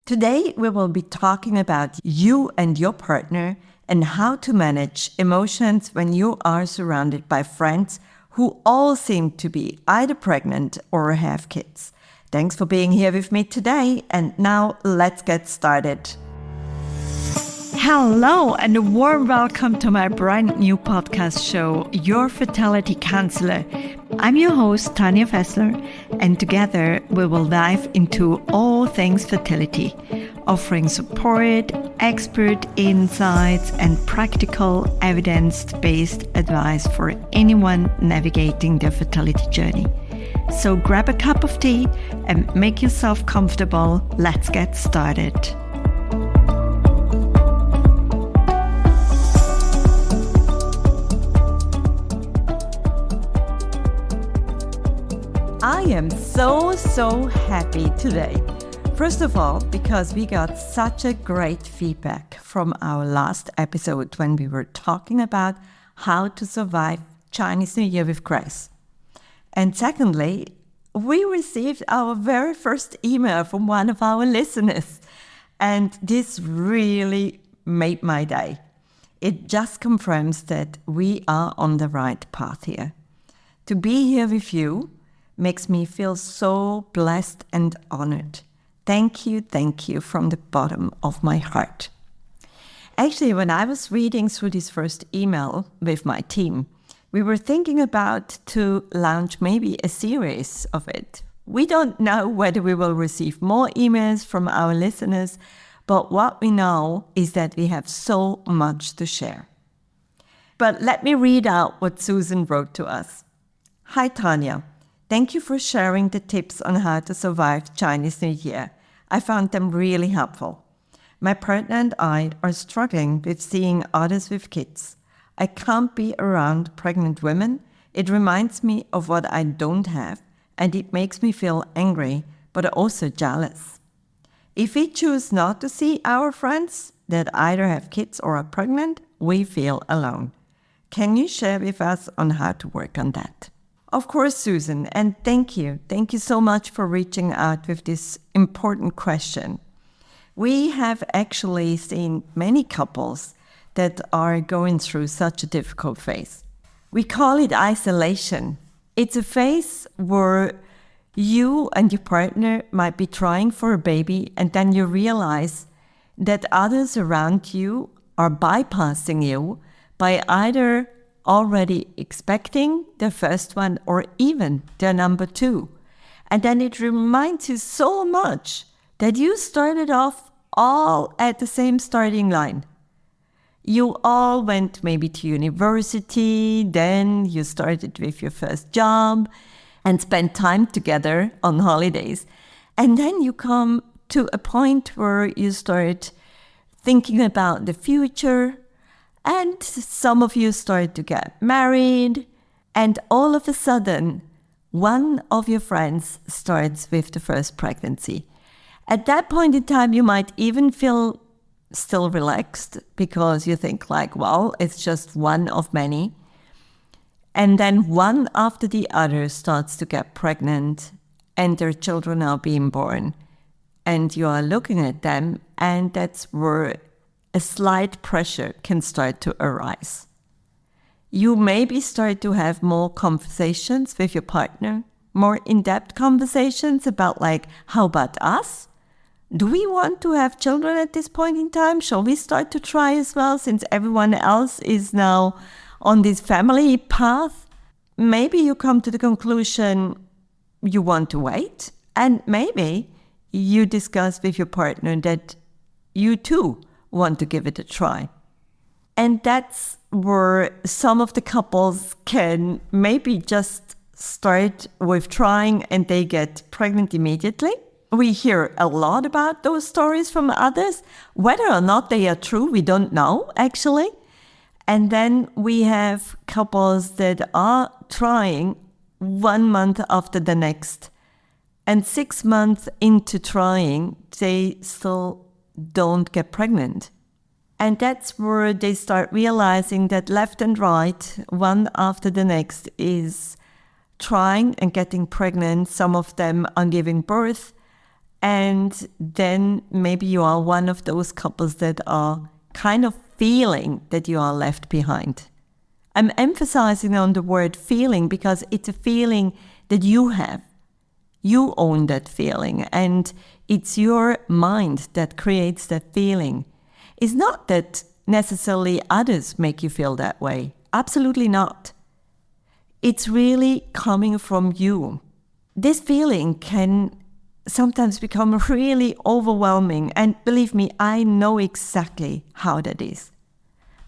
Today, we will be talking about you and your partner and how to manage emotions when you are surrounded by friends who all seem to be either pregnant or have kids. Thanks for being here with me today, and now let's get started. Hello and a warm welcome to my brand new podcast show, Your Fertility Counsellor. I'm your host, Tanja Fessler, and together we will dive into all things fertility, offering support, expert insights, and practical evidence-based advice for anyone navigating their fertility journey. So grab a cup of tea and make yourself comfortable. Let's get started. I am so happy today. First of all, because we got such a great feedback from our last episode when we were talking about how to survive Chinese New Year with grace. And secondly, we received our very first email from one of our listeners. And this really made my day. It just confirms that we are on the right path here. To be here with you makes me feel so blessed and honored. Thank you from the bottom of my heart. Actually, when I was reading through this first email with my team, we were thinking about to launch maybe a series of it. We don't know whether we will receive more emails from our listeners, but what we know is that we have so much to share. But let me read out what Susan wrote to us. Hi, Tanja. Thank you for sharing the tips on how to survive Chinese New Year. I found them really helpful. My partner and I are struggling with seeing others with kids. I can't be around pregnant women. It reminds me of what I don't have, and it makes me feel angry, but also jealous. If we choose not to see our friends that either have kids or are pregnant, we feel alone. Can you share with us on how to work on that? Of course, Susan, and thank you. Thank you so much for reaching out with this important question. We have actually seen many couples that are going through such a difficult phase. We call it isolation. It's a phase where you and your partner might be trying for a baby, and then you realize that others around you are bypassing you by either already expecting their first one or even their number two. And then it reminds you so much that you started off all at the same starting line. You all went maybe to university, then you started with your first job and spent time together on holidays. And then you come to a point where you start thinking about the future, and some of you start to get married, and all of a sudden, one of your friends starts with the first pregnancy. At that point in time, you might even feel still relaxed because you think like, well, it's just one of many. And then one after the other starts to get pregnant and their children are being born. And you are looking at them, and that's where a slight pressure can start to arise. You maybe start to have more conversations with your partner, more in-depth conversations about like, how about us? Do we want to have children at this point in time? Shall we start to try as well, since everyone else is now on this family path? Maybe you come to the conclusion you want to wait, and maybe you discuss with your partner that you too want to give it a try. And that's where some of the couples can maybe just start with trying and they get pregnant immediately. We hear a lot about those stories from others. Whether or not they are true, we don't know, actually. And then we have couples that are trying 1 month after the next. And 6 months into trying, they still don't get pregnant. And that's where they start realizing that left and right, one after the next, is trying and getting pregnant. Some of them are giving birth. And then maybe you are one of those couples that are kind of feeling that you are left behind. I'm emphasizing on the word feeling because it's a feeling that you have. You own that feeling, and it's your mind that creates that feeling. It's not that necessarily others make you feel that way. Absolutely not. It's really coming from you. This feeling can sometimes become really overwhelming, and believe me, I know exactly how that is.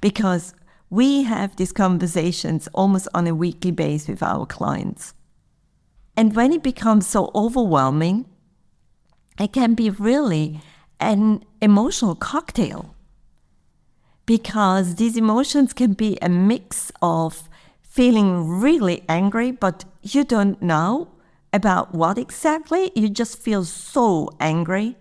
Because we have these conversations almost on a weekly basis with our clients. And when it becomes so overwhelming, it can be really an emotional cocktail. Because these emotions can be a mix of feeling really angry, but you don't know about what exactly. You just feel so angry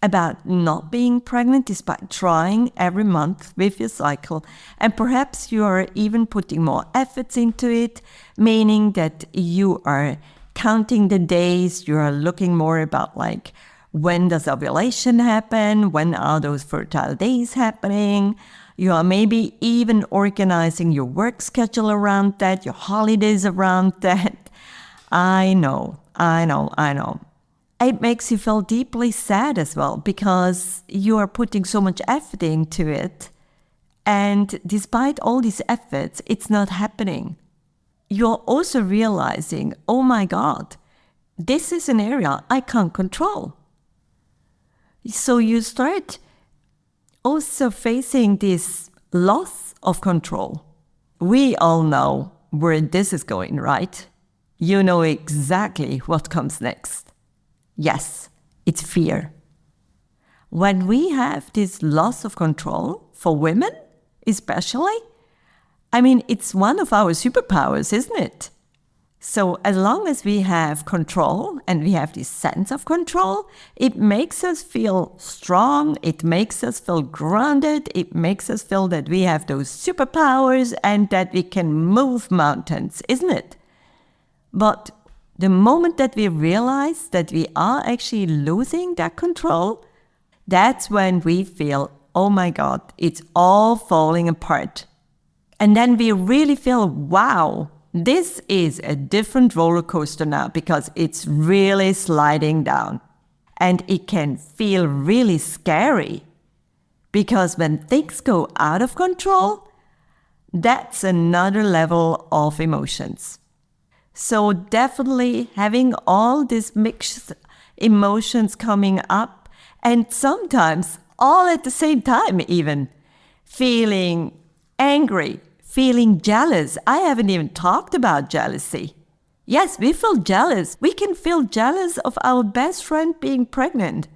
about not being pregnant despite trying every month with your cycle. And perhaps you are even putting more efforts into it, meaning that you are counting the days, you are looking more about like, when does ovulation happen? When are those fertile days happening? You are maybe even organizing your work schedule around that, your holidays around that. I know. It makes you feel deeply sad as well because you are putting so much effort into it. And despite all these efforts, it's not happening. You're also realizing, oh my God, this is an area I can't control. So you start also facing this loss of control. We all know where this is going, right? You know exactly what comes next. Yes, it's fear. When we have this loss of control, for women especially, I mean, it's one of our superpowers, isn't it? So as long as we have control and we have this sense of control, it makes us feel strong, it makes us feel grounded, it makes us feel that we have those superpowers and that we can move mountains, isn't it? But the moment that we realize that we are actually losing that control, that's when we feel, oh my God, it's all falling apart. And then we really feel, wow, this is a different roller coaster now because it's really sliding down. And it can feel really scary because when things go out of control, that's another level of emotions. So definitely having all these mixed emotions coming up and sometimes all at the same time even. Feeling angry, feeling jealous. I haven't even talked about jealousy. Yes, we feel jealous. We can feel jealous of our best friend being pregnant.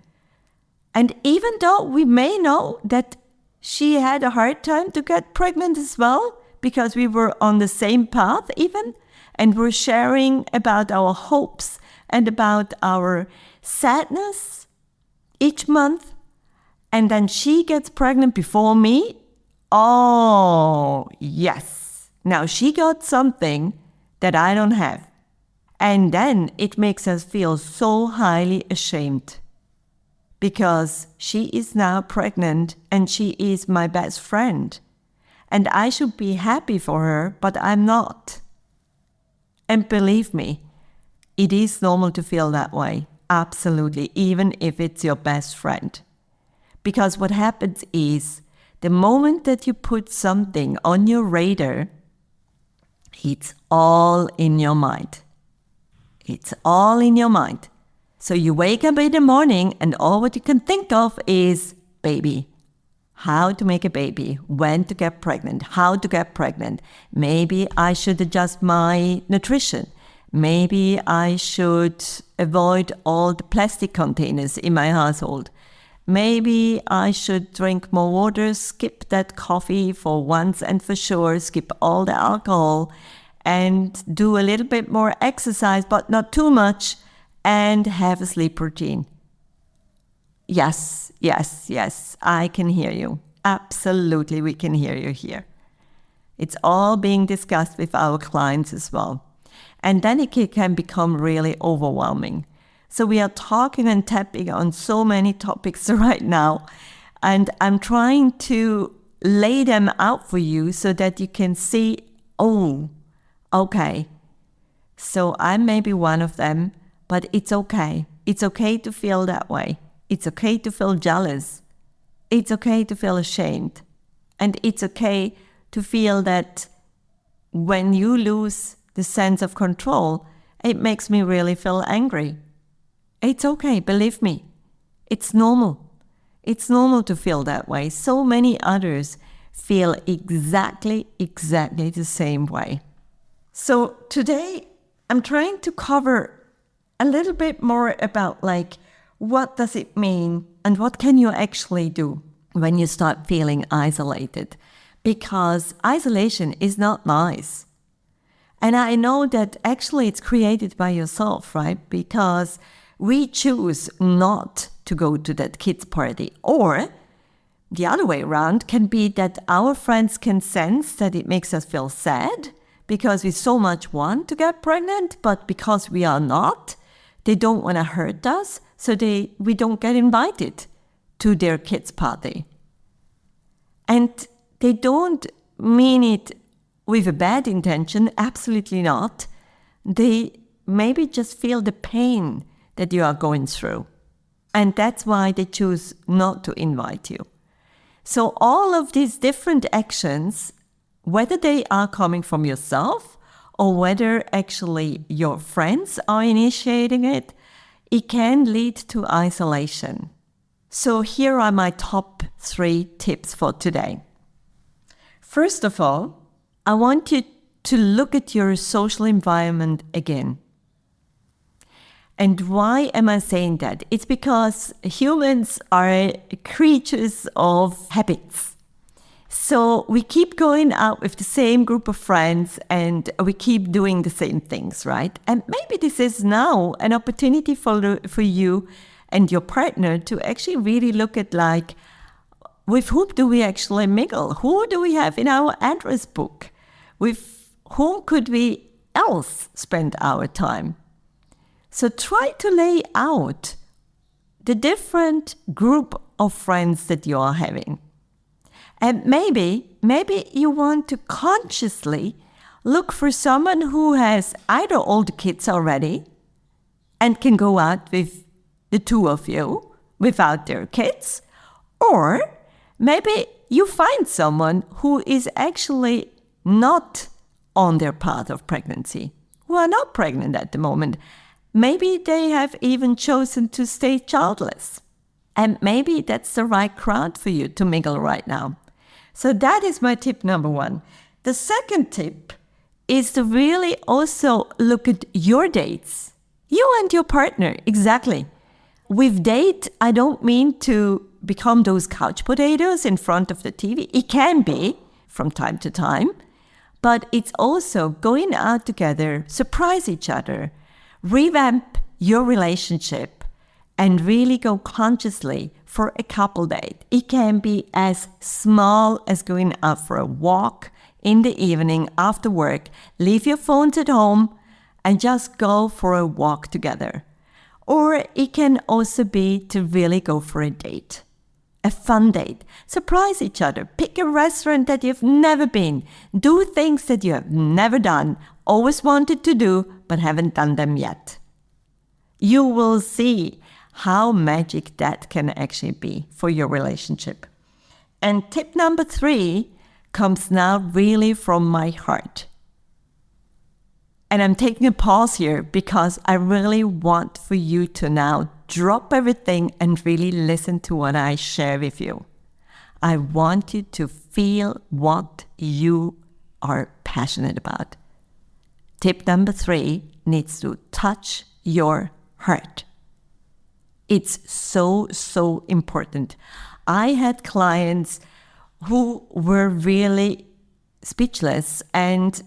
And even though we may know that she had a hard time to get pregnant as well, because we were on the same path even, and we're sharing about our hopes and about our sadness each month, and then she gets pregnant before me. Oh, yes. Now she got something that I don't have. And then it makes us feel so highly ashamed because she is now pregnant and she is my best friend. And I should be happy for her, but I'm not. And believe me, it is normal to feel that way. Absolutely, even if it's your best friend. Because what happens is, the moment that you put something on your radar, it's all in your mind. It's all in your mind. So you wake up in the morning and all what you can think of is baby. How to make a baby, when to get pregnant, how to get pregnant. Maybe I should adjust my nutrition. Maybe I should avoid all the plastic containers in my household. Maybe I should drink more water, skip that coffee for once and for sure, skip all the alcohol, and do a little bit more exercise, but not too much, and have a sleep routine. Yes, I can hear you. Absolutely, we can hear you here. It's all being discussed with our clients as well. And then it can become really overwhelming So we are talking and tapping on so many topics right now. And I'm trying to lay them out for you so that you can see, oh, okay, so I may be one of them, but it's okay. It's okay to feel that way. It's okay to feel jealous. It's okay to feel ashamed. And it's okay to feel that when you lose the sense of control, it makes me really feel angry. It's okay, believe me. It's normal. It's normal to feel that way. So many others feel exactly the same way. So today I'm trying to cover a little bit more about what does it mean and what can you actually do when you start feeling isolated? Because isolation is not nice. And I know that actually it's created by yourself, right? Because we choose not to go to that kids' party. Or the other way around can be that our friends can sense that it makes us feel sad because we so much want to get pregnant, but because we are not, they don't want to hurt us, so we don't get invited to their kids' party. And they don't mean it with a bad intention, absolutely not. They maybe just feel the pain that you are going through. And that's why they choose not to invite you. So all of these different actions, whether they are coming from yourself or whether actually your friends are initiating it, it can lead to isolation. So here are my top 3 tips for today. First of all, I want you to look at your social environment again. And why am I saying that? It's because humans are creatures of habits. So we keep going out with the same group of friends and we keep doing the same things, right? And maybe this is now an opportunity for you and your partner to actually really look at with whom do we actually mingle? Who do we have in our address book? With whom could we else spend our time? So try to lay out the different group of friends that you are having. And maybe you want to consciously look for someone who has either all the kids already and can go out with the 2 of you without their kids, or maybe you find someone who is actually not on their path of pregnancy, who are not pregnant at the moment. Maybe they have even chosen to stay childless. And maybe that's the right crowd for you to mingle right now. So that is my tip number 1. The second tip is to really also look at your dates. You and your partner, exactly. With date, I don't mean to become those couch potatoes in front of the TV. It can be from time to time, but it's also going out together, surprise each other, revamp your relationship, and really go consciously for a couple date. It can be as small as going out for a walk in the evening after work, leave your phones at home, and just go for a walk together. Or it can also be to really go for a date. A fun date. Surprise each other. Pick a restaurant that you've never been. Do things that you have never done, always wanted to do, but haven't done them yet. You will see how magic that can actually be for your relationship. And tip number 3 comes now really from my heart. And I'm taking a pause here because I really want for you to now drop everything and really listen to what I share with you. I want you to feel what you are passionate about. Tip number 3 needs to touch your heart. It's so important. I had clients who were really speechless, and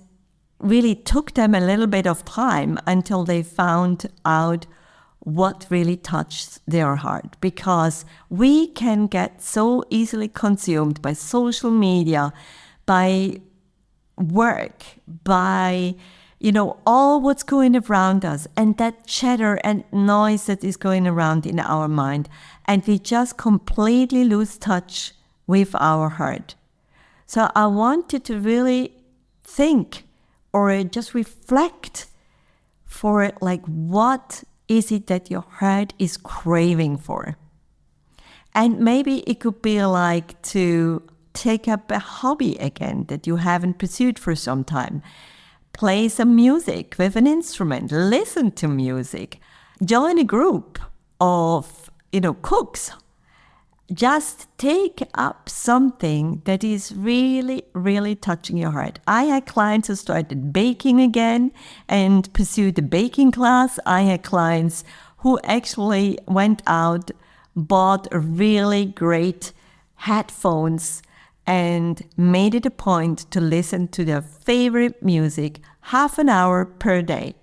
really took them a little bit of time until they found out what really touched their heart. Because we can get so easily consumed by social media, by work, by all what's going around us and that chatter and noise that is going around in our mind. And we just completely lose touch with our heart. So I want you to really think or just reflect for what is it that your heart is craving for? And maybe it could be like to take up a hobby again that you haven't pursued for some time. Play some music with an instrument, listen to music, join a group of, cooks. Just take up something that is really, really touching your heart. I had clients who started baking again and pursued a baking class. I had clients who actually went out, bought a really great headphones and made it a point to listen to their favorite music half an hour per day.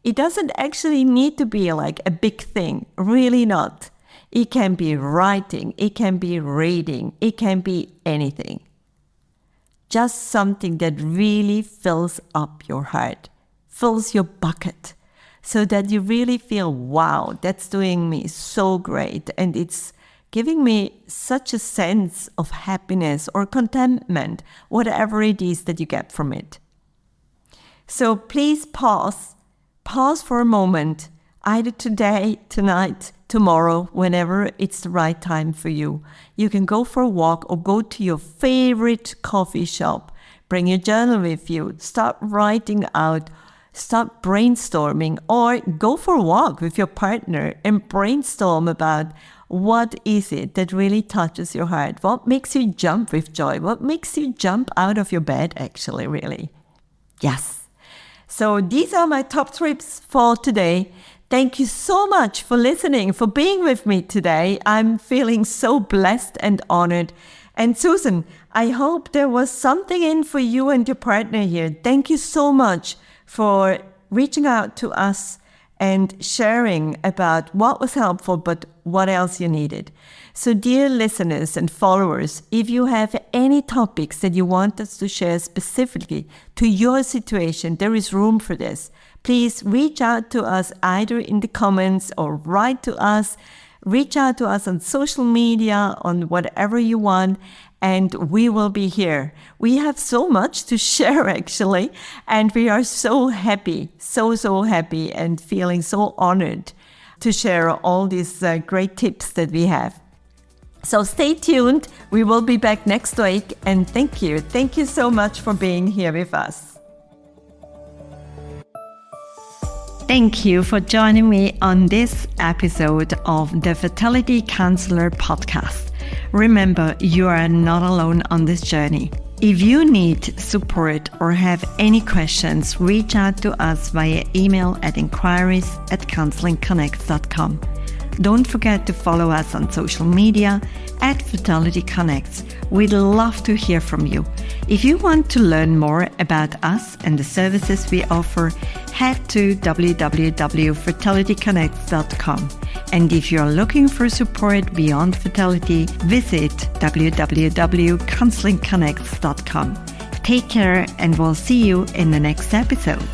It doesn't actually need to be like a big thing, really not. It can be writing, it can be reading, it can be anything. Just something that really fills up your heart, fills your bucket, so that you really feel, wow, that's doing me so great. And it's giving me such a sense of happiness or contentment, whatever it is that you get from it. So please pause for a moment, either today, tonight, tomorrow, whenever it's the right time for you. You can go for a walk or go to your favorite coffee shop, bring your journal with you, start writing out, start brainstorming, or go for a walk with your partner and brainstorm about what is it that really touches your heart? What makes you jump with joy? What makes you jump out of your bed, actually, really? Yes. So these are my top tips for today. Thank you so much for listening, for being with me today. I'm feeling so blessed and honored. And Susan, I hope there was something in for you and your partner here. Thank you so much for reaching out to us and sharing about what was helpful, but what else you needed. So dear listeners and followers, if you have any topics that you want us to share specifically to your situation, there is room for this. Please reach out to us either in the comments or write to us. Reach out to us on social media, on whatever you want, and we will be here. We have so much to share, actually, and we are so happy, so happy and feeling so honored to share all these great tips that we have. So stay tuned. We will be back next week, and thank you. Thank you so much for being here with us. Thank you for joining me on this episode of the Fertility Counsellor podcast. Remember, you are not alone on this journey. If you need support or have any questions, reach out to us via email at inquiries@counselingconnects.com. Don't forget to follow us on social media @Fertility Connects. We'd love to hear from you. If you want to learn more about us and the services we offer, head to www.fertilityconnects.com. And if you're looking for support beyond fertility, visit www.counselingconnects.com. Take care, and we'll see you in the next episode.